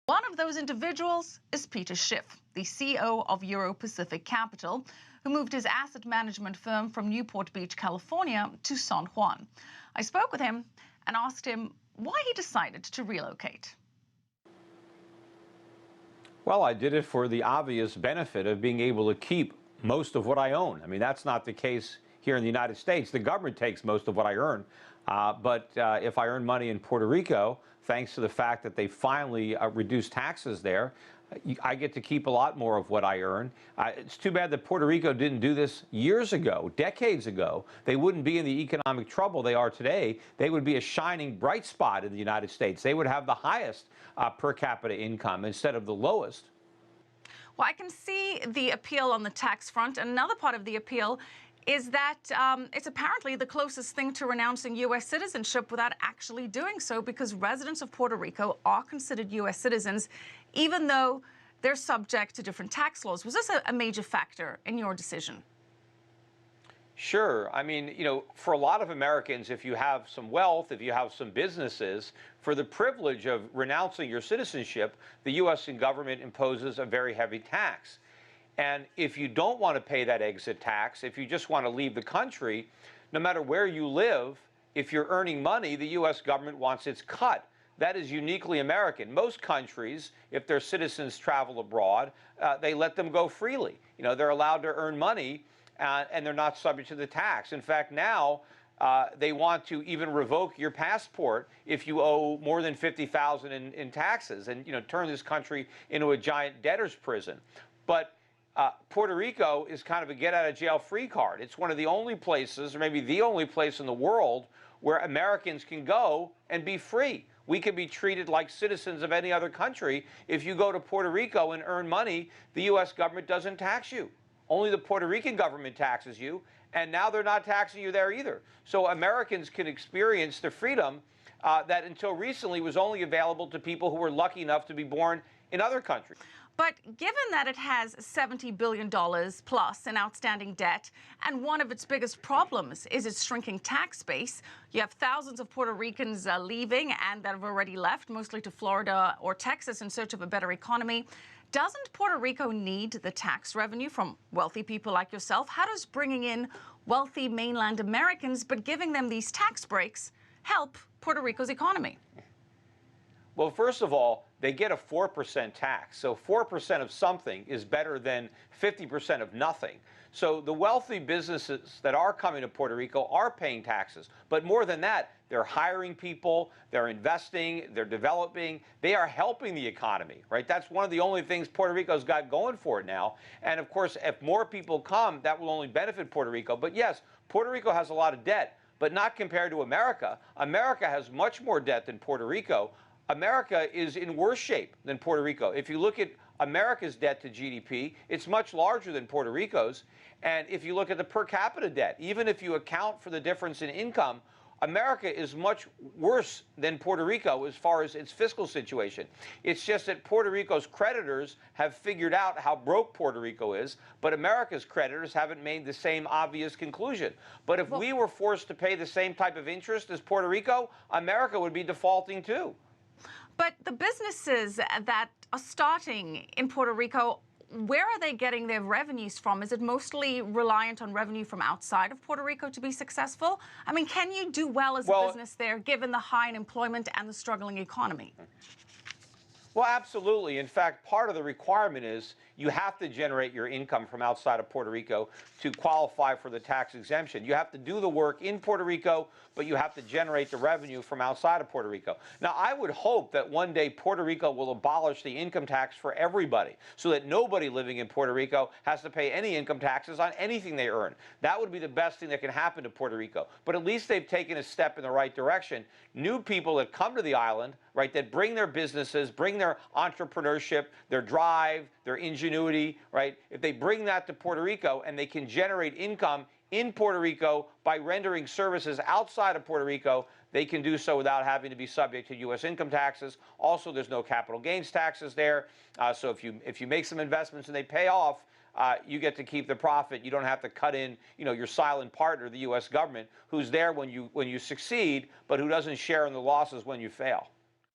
One of those individuals is Peter Schiff, the CEO of Euro Pacific Capital, who moved his asset management firm from Newport Beach, California to San Juan. I spoke with him and asked him why he decided to relocate. Well, I did it for the obvious benefit of being able to keep most of what I own. I mean, that's not the case here in the United States. The government takes most of what I earn. But if I earn money in Puerto Rico, thanks to the fact that they finally reduced taxes there, I get to keep a lot more of what I earn. It's too bad that Puerto Rico didn't do this years ago, decades ago. They wouldn't be in the economic trouble they are today. They would be a shining bright spot in the United States. They would have the highest per capita income instead of the lowest. Well, I can see the appeal on the tax front. Another part of the appeal is that it's apparently the closest thing to renouncing U.S. citizenship without actually doing so, because residents of Puerto Rico are considered U.S. citizens, even though they're subject to different tax laws. Was this a major factor in your decision? Sure. I mean, for a lot of Americans, if you have some wealth, if you have some businesses, for the privilege of renouncing your citizenship, the U.S. government imposes a very heavy tax. And if you don't want to pay that exit tax, if you just want to leave the country, no matter where you live, if you're earning money, the U.S. government wants its cut. That is uniquely American. Most countries, if their citizens travel abroad, they let them go freely. They're allowed to earn money and they're not subject to the tax. In fact, now they want to even revoke your passport if you owe more than $50,000 in taxes and turn this country into a giant debtor's prison. But Puerto Rico is kind of a get-out-of-jail-free card. It's one of the only places, or maybe the only place in the world, where Americans can go and be free. We can be treated like citizens of any other country. If you go to Puerto Rico and earn money, the U.S. government doesn't tax you. Only the Puerto Rican government taxes you, and now they're not taxing you there either. So Americans can experience the freedom that until recently was only available to people who were lucky enough to be born in other countries. But given that it has $70 billion plus in outstanding debt, and one of its biggest problems is its shrinking tax base, you have thousands of Puerto Ricans leaving and that have already left, mostly to Florida or Texas in search of a better economy. Doesn't Puerto Rico need the tax revenue from wealthy people like yourself? How does bringing in wealthy mainland Americans but giving them these tax breaks help Puerto Rico's economy? Well, first of all, they get a 4% tax. So 4% of something is better than 50% of nothing. So the wealthy businesses that are coming to Puerto Rico are paying taxes. But more than that, they're hiring people, they're investing, they're developing, they are helping the economy, right? That's one of the only things Puerto Rico's got going for it now. And of course, if more people come, that will only benefit Puerto Rico. But yes, Puerto Rico has a lot of debt, but not compared to America. America has much more debt than Puerto Rico. America is in worse shape than Puerto Rico. If you look at America's debt to GDP, it's much larger than Puerto Rico's. And if you look at the per capita debt, even if you account for the difference in income, America is much worse than Puerto Rico as far as its fiscal situation. It's just that Puerto Rico's creditors have figured out how broke Puerto Rico is, but America's creditors haven't made the same obvious conclusion. But if we were forced to pay the same type of interest as Puerto Rico, America would be defaulting too. But the businesses that are starting in Puerto Rico, where are they getting their revenues from? Is it mostly reliant on revenue from outside of Puerto Rico to be successful? I mean, can you do well as a business there, given the high unemployment and the struggling economy? Well, absolutely. In fact, part of the requirement is you have to generate your income from outside of Puerto Rico to qualify for the tax exemption. You have to do the work in Puerto Rico, but you have to generate the revenue from outside of Puerto Rico. Now, I would hope that one day Puerto Rico will abolish the income tax for everybody so that nobody living in Puerto Rico has to pay any income taxes on anything they earn. That would be the best thing that can happen to Puerto Rico. But at least they've taken a step in the right direction. New people that come to the island, right, that bring their businesses, bring their entrepreneurship, their drive, their ingenuity, right? If they bring that to Puerto Rico and they can generate income in Puerto Rico by rendering services outside of Puerto Rico, they can do so without having to be subject to U.S. income taxes. Also, there's no capital gains taxes there. So if you make some investments and they pay off, you get to keep the profit. You don't have to cut in, your silent partner, the U.S. government, who's there when you succeed, but who doesn't share in the losses when you fail.